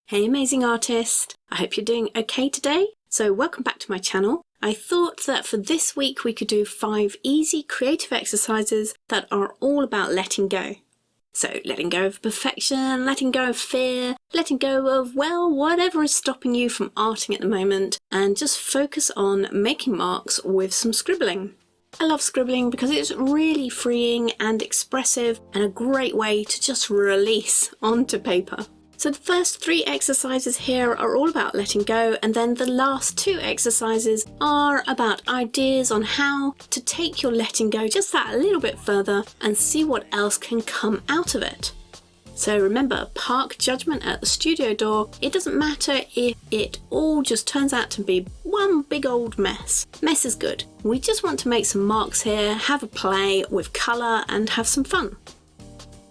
Hey amazing artist! I hope you're doing okay today. So welcome back to my channel. I thought that for this week we could do 5 easy creative exercises that are all about letting go. So letting go of perfection, letting go of fear, letting go of, well, whatever is stopping you from arting at the moment, and just focus on making marks with some scribbling. I love scribbling because it's really freeing and expressive and a great way to just release onto paper. So the first 3 exercises here are all about letting go, and then the last 2 exercises are about ideas on how to take your letting go just that a little bit further and see what else can come out of it. So remember, park judgment at the studio door. It doesn't matter if it all just turns out to be one big old mess. Mess is good. We just want to make some marks here, have a play with colour and have some fun.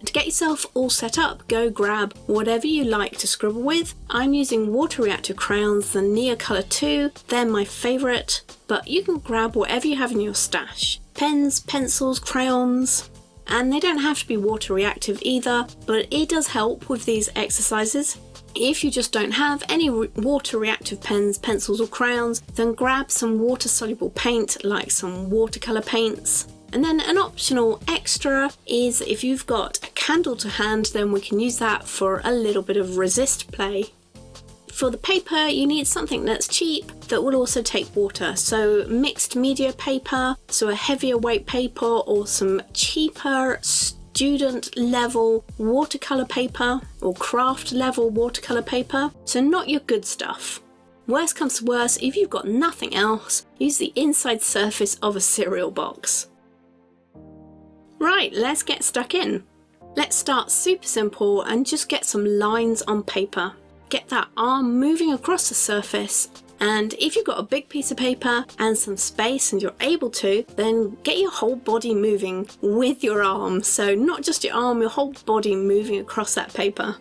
And to get yourself all set up, go grab whatever you like to scribble with. I'm using water reactive crayons, the Neocolor 2. They're my favourite, but you can grab whatever you have in your stash. Pens, pencils, crayons. And they don't have to be water reactive either, but it does help with these exercises. If you just don't have any water reactive pens, pencils or crayons, then grab some water soluble paint like some watercolour paints. And then an optional extra is if you've got a candle to hand, then we can use that for a little bit of resist play. For the paper, you need something that's cheap that will also take water. So mixed media paper, so a heavier weight paper, or some cheaper student level watercolour paper or craft level watercolour paper. So not your good stuff. Worst comes to worst, if you've got nothing else, use the inside surface of a cereal box. Right, let's get stuck in. Let's start super simple and just get some lines on paper. Get that arm moving across the surface, and if you've got a big piece of paper and some space and you're able to, then get your whole body moving with your arm. So not just your arm, your whole body moving across that paper.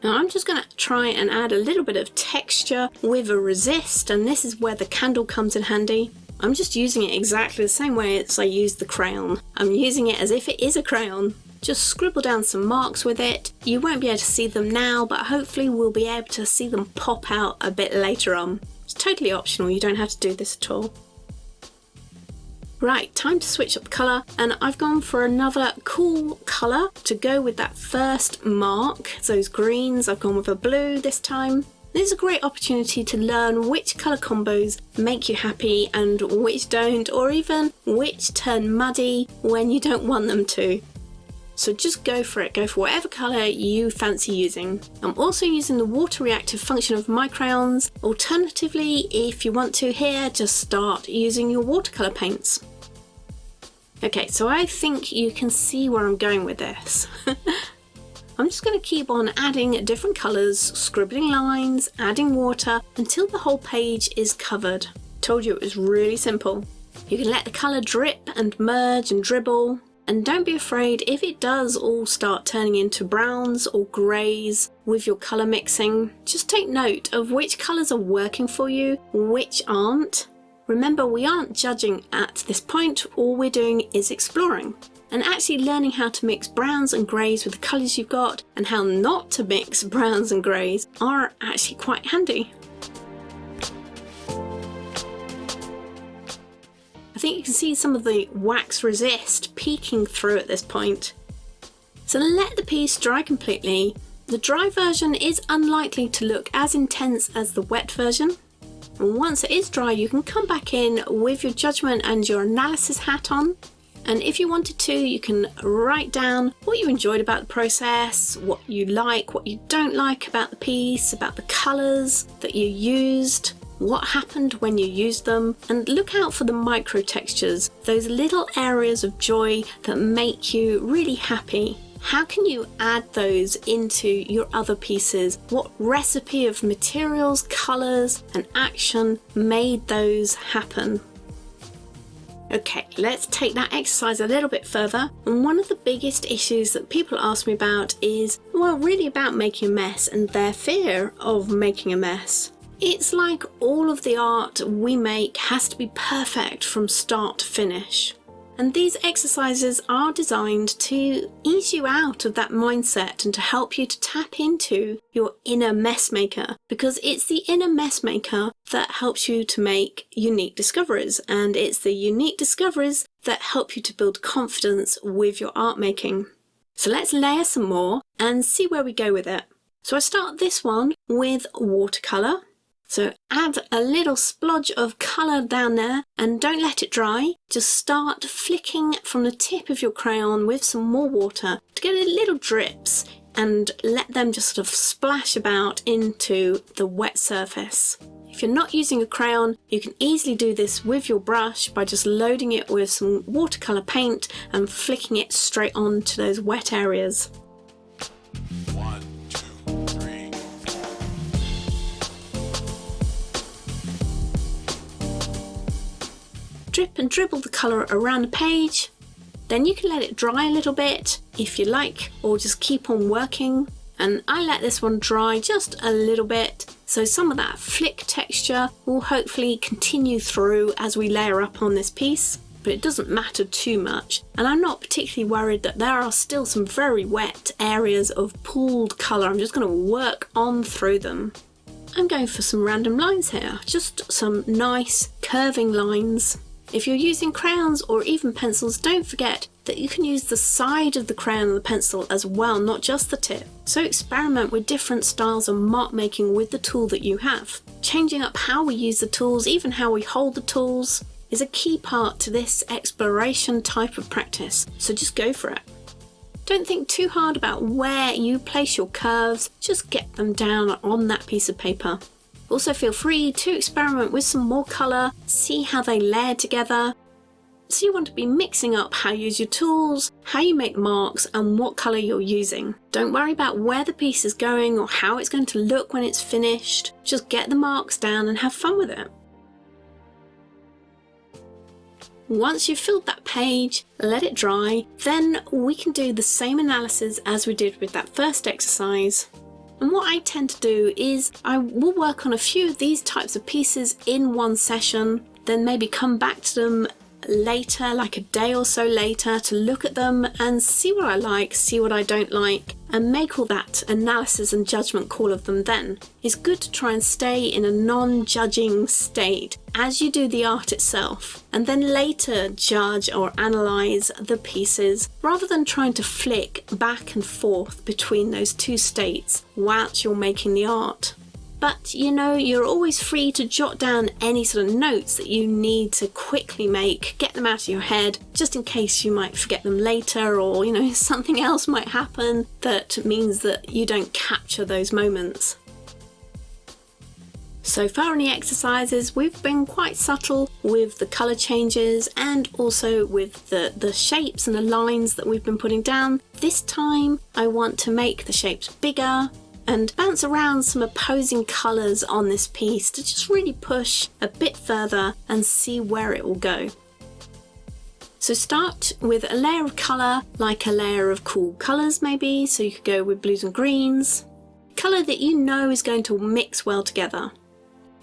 Now I'm just going to try and add a little bit of texture with a resist, and this is where the candle comes in handy. I'm just using it exactly the same way as I used the crayon. I'm using it as if it is a crayon. Just scribble down some marks with it. You won't be able to see them now, but hopefully we'll be able to see them pop out a bit later on. It's totally optional, you don't have to do this at all. Right, time to switch up the colour, and I've gone for another cool colour to go with that first mark. Those greens, I've gone with a blue this time. This is a great opportunity to learn which colour combos make you happy and which don't, or even which turn muddy when you don't want them to. So just go for it, go for whatever colour you fancy using. I'm also using the water reactive function of my crayons. Alternatively, if you want to here, just start using your watercolour paints. Okay, so I think you can see where I'm going with this. I'm just going to keep on adding different colours, scribbling lines, adding water until the whole page is covered. Told you it was really simple. You can let the colour drip and merge and dribble, and don't be afraid if it does all start turning into browns or greys with your colour mixing. Just take note of which colours are working for you, which aren't. Remember, we aren't judging at this point, all we're doing is exploring. And actually learning how to mix browns and greys with the colours you've got, and how not to mix browns and greys, are actually quite handy. I think you can see some of the wax resist peeking through at this point. So let the piece dry completely. The dry version is unlikely to look as intense as the wet version. And once it is dry, you can come back in with your judgment and your analysis hat on. And if you wanted to, you can write down what you enjoyed about the process, what you like, what you don't like about the piece, about the colours that you used, what happened when you used them, and look out for the micro textures, those little areas of joy that make you really happy. How can you add those into your other pieces? What recipe of materials, colours and action made those happen? Okay, let's take that exercise a little bit further. And one of the biggest issues that people ask me about is, well, really about making a mess and their fear of making a mess. It's like all of the art we make has to be perfect from start to finish. And these exercises are designed to ease you out of that mindset and to help you to tap into your inner mess maker, because it's the inner mess maker that helps you to make unique discoveries, and it's the unique discoveries that help you to build confidence with your art making. So let's layer some more and see where we go with it. So I start this one with watercolour. So add a little splodge of colour down there and don't let it dry. Just start flicking from the tip of your crayon with some more water to get little drips and let them just sort of splash about into the wet surface. If you're not using a crayon, you can easily do this with your brush by just loading it with some watercolour paint and flicking it straight onto those wet areas. Drip and dribble the colour around the page, then you can let it dry a little bit if you like, or just keep on working. And I let this one dry just a little bit, so some of that flick texture will hopefully continue through as we layer up on this piece, but it doesn't matter too much. And I'm not particularly worried that there are still some very wet areas of pooled colour. I'm just going to work on through them. I'm going for some random lines here, just some nice curving lines. If you're using crayons or even pencils, don't forget that you can use the side of the crayon or the pencil as well, not just the tip. So experiment with different styles of mark making with the tool that you have. Changing up how we use the tools, even how we hold the tools, is a key part to this exploration type of practice. So just go for it. Don't think too hard about where you place your curves, just get them down on that piece of paper. Also feel free to experiment with some more colour, see how they layer together. So you want to be mixing up how you use your tools, how you make marks and what colour you're using. Don't worry about where the piece is going or how it's going to look when it's finished. Just get the marks down and have fun with it. Once you've filled that page, let it dry, then we can do the same analysis as we did with that first exercise. And what I tend to do is I will work on a few of these types of pieces in one session, then maybe come back to them later, like a day or so later, to look at them and see what I like, see what I don't like, and make all that analysis and judgment call of them then. It's good to try and stay in a non-judging state as you do the art itself, and then later judge or analyse the pieces, rather than trying to flick back and forth between those two states whilst you're making the art. But you know, you're always free to jot down any sort of notes that you need to quickly make, get them out of your head, just in case you might forget them later, or you know, something else might happen that means that you don't capture those moments. So far in the exercises, we've been quite subtle with the colour changes and also with the shapes and the lines that we've been putting down. This time I want to make the shapes bigger and bounce around some opposing colours on this piece to just really push a bit further and see where it will go. So start with a layer of colour, like a layer of cool colours maybe, so you could go with blues and greens. Colour that you know is going to mix well together.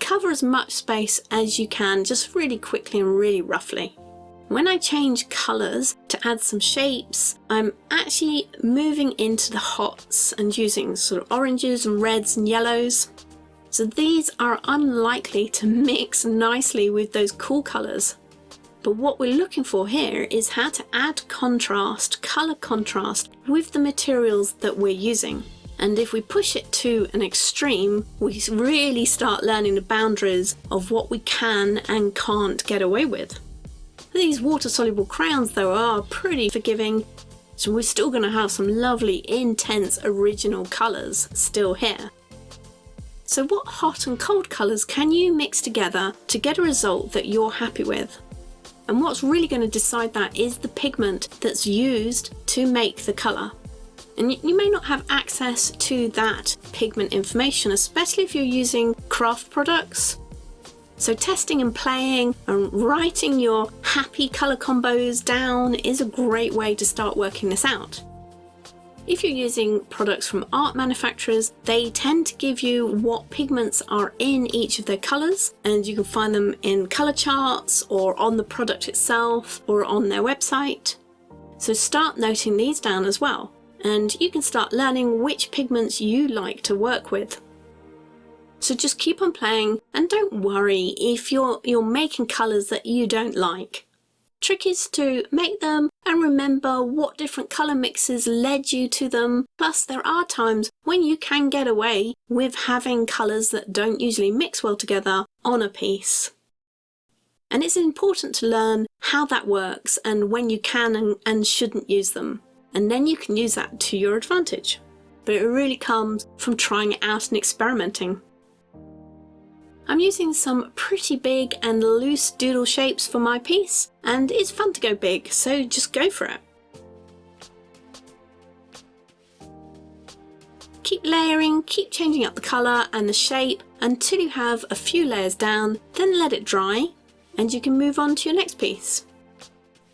Cover as much space as you can, just really quickly and really roughly. When I change colours to add some shapes, I'm actually moving into the hots and using sort of oranges and reds and yellows. So these are unlikely to mix nicely with those cool colours. But what we're looking for here is how to add contrast, colour contrast, with the materials that we're using. And if we push it to an extreme, we really start learning the boundaries of what we can and can't get away with. These water-soluble crayons though are pretty forgiving, so we're still going to have some lovely, intense, original colours still here. So what hot and cold colours can you mix together to get a result that you're happy with? And what's really going to decide that is the pigment that's used to make the colour. And you may not have access to that pigment information, especially if you're using craft products. So testing and playing and writing your happy colour combos down is a great way to start working this out. If you're using products from art manufacturers, they tend to give you what pigments are in each of their colours, and you can find them in colour charts or on the product itself or on their website. So start noting these down as well, and you can start learning which pigments you like to work with. So just keep on playing and don't worry if you're making colours that you don't like. Trick is to make them and remember what different colour mixes led you to them. Plus there are times when you can get away with having colours that don't usually mix well together on a piece. And it's important to learn how that works and when you can and shouldn't use them. And then you can use that to your advantage. But it really comes from trying it out and experimenting. I'm using some pretty big and loose doodle shapes for my piece, and it's fun to go big, so just go for it. Keep layering, keep changing up the colour and the shape until you have a few layers down, then let it dry, and you can move on to your next piece.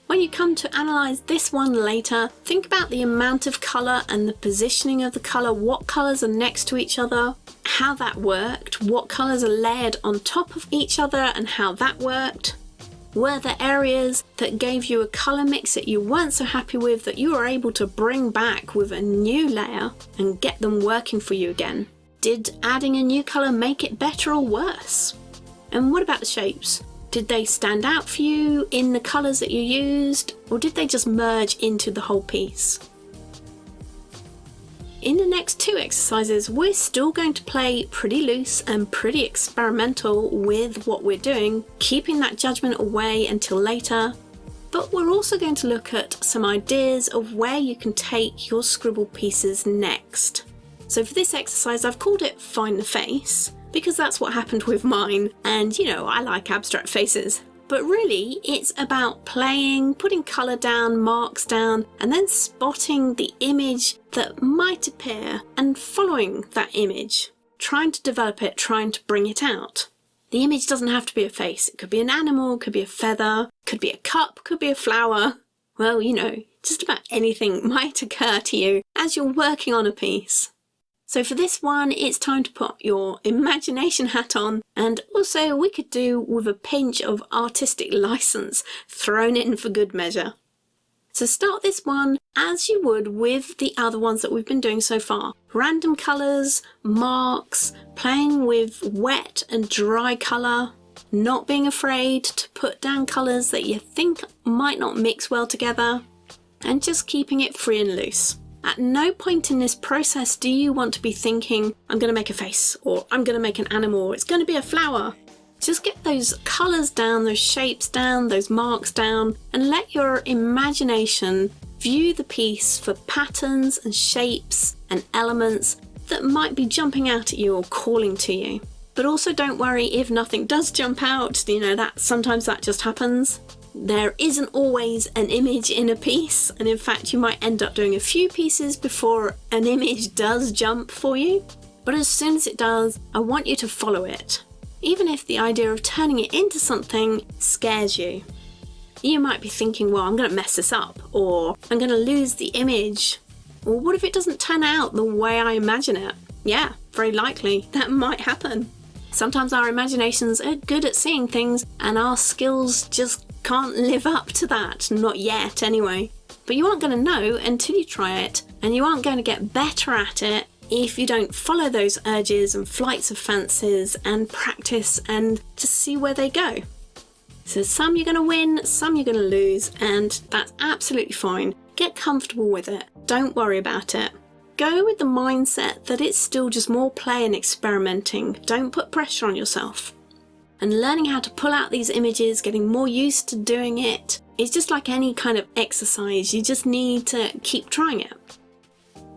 When you come to analyse this one later, think about the amount of colour and the positioning of the colour, what colours are next to each other, how that worked, what colours are layered on top of each other and how that worked. Were there areas that gave you a colour mix that you weren't so happy with that you were able to bring back with a new layer and get them working for you again? Did adding a new colour make it better or worse? And what about the shapes? Did they stand out for you in the colours that you used, or did they just merge into the whole piece? In the next two exercises, we're still going to play pretty loose and pretty experimental with what we're doing, keeping that judgment away until later. But we're also going to look at some ideas of where you can take your scribble pieces next. So for this exercise, I've called it Find the Face, because that's what happened with mine, and you know, I like abstract faces. But really, it's about playing, putting colour down, marks down, and then spotting the image that might appear and following that image, trying to develop it, trying to bring it out. The image doesn't have to be a face. It could be an animal, could be a feather, could be a cup, could be a flower. Well, you know, just about anything might occur to you as you're working on a piece. So for this one, it's time to put your imagination hat on, and also we could do with a pinch of artistic license thrown in for good measure. So start this one as you would with the other ones that we've been doing so far. Random colours, marks, playing with wet and dry colour, not being afraid to put down colours that you think might not mix well together, and just keeping it free and loose. At no point in this process do you want to be thinking, I'm going to make a face, or I'm going to make an animal, or it's going to be a flower. Just get those colours down, those shapes down, those marks down, and let your imagination view the piece for patterns and shapes and elements that might be jumping out at you or calling to you. But also don't worry if nothing does jump out, you know, that sometimes that just happens. There isn't always an image in a piece, and in fact you might end up doing a few pieces before an image does jump for you. But as soon as it does, I want you to follow it. Even if the idea of turning it into something scares you. You might be thinking, well, I'm going to mess this up, or I'm going to lose the image, or what if it doesn't turn out the way I imagine it? Yeah, very likely that might happen. Sometimes our imaginations are good at seeing things and our skills just can't live up to that, not yet anyway. But you aren't going to know until you try it, and you aren't going to get better at it if you don't follow those urges and flights of fancies and practice and just see where they go. So some you're going to win, some you're going to lose, and that's absolutely fine. Get comfortable with it. Don't worry about it. Go with the mindset that it's still just more play and experimenting. Don't put pressure on yourself. And learning how to pull out these images, getting more used to doing it, it's just like any kind of exercise. You just need to keep trying it.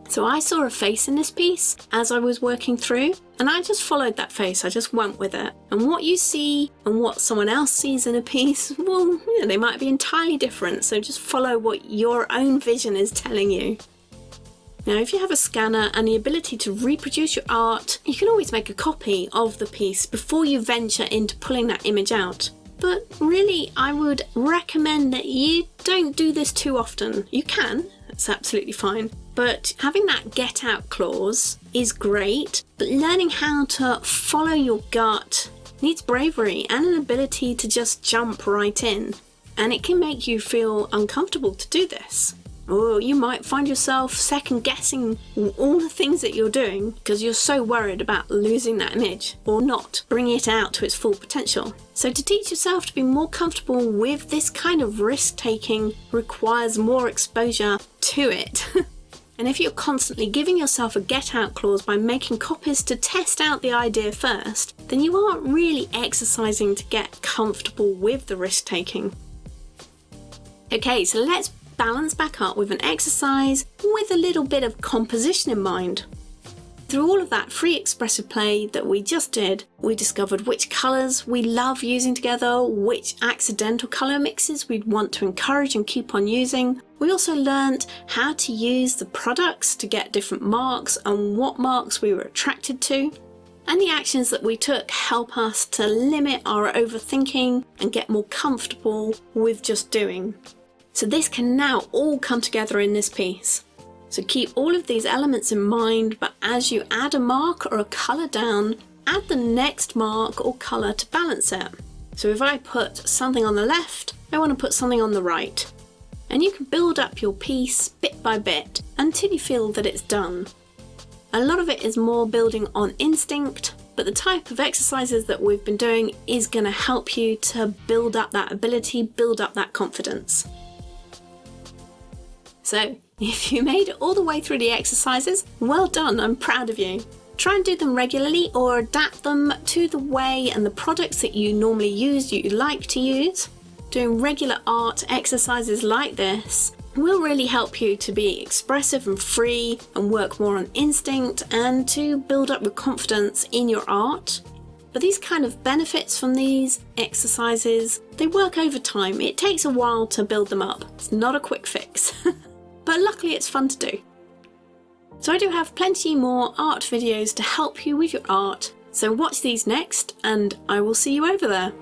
So I saw a face in this piece as I was working through, and I just followed that face. I just went with it. And what you see and what someone else sees in a piece, well, you know, they might be entirely different. So just follow what your own vision is telling you. Now, if you have a scanner and the ability to reproduce your art, you can always make a copy of the piece before you venture into pulling that image out. But really, I would recommend that you don't do this too often. You can, It's absolutely fine. But having that get out clause is great, but learning how to follow your gut needs bravery and an ability to just jump right in. And it can make you feel uncomfortable to do this. Or you might find yourself second guessing all the things that you're doing because you're so worried about losing that image or not bringing it out to its full potential. So to teach yourself to be more comfortable with this kind of risk taking requires more exposure to it. And if you're constantly giving yourself a get out clause by making copies to test out the idea first, then you aren't really exercising to get comfortable with the risk taking. Okay, so let's balance back up with an exercise with a little bit of composition in mind. Through all of that free expressive play that we just did, we discovered which colours we love using together, which accidental colour mixes we'd want to encourage and keep on using. We also learnt how to use the products to get different marks and what marks we were attracted to. And the actions that we took help us to limit our overthinking and get more comfortable with just doing. So this can now all come together in this piece. So keep all of these elements in mind, but as you add a mark or a colour down, add the next mark or colour to balance it. So if I put something on the left, I want to put something on the right. And you can build up your piece bit by bit until you feel that it's done. A lot of it is more building on instinct, but the type of exercises that we've been doing is going to help you to build up that ability, build up that confidence. So, if you made it all the way through the exercises, well done, I'm proud of you. Try and do them regularly or adapt them to the way and the products that you normally use, you like to use. Doing regular art exercises like this will really help you to be expressive and free and work more on instinct and to build up your confidence in your art. But these kind of benefits from these exercises, they work over time. It takes a while to build them up. It's not a quick fix. But luckily it's fun to do. So I do have plenty more art videos to help you with your art, so watch these next and I will see you over there.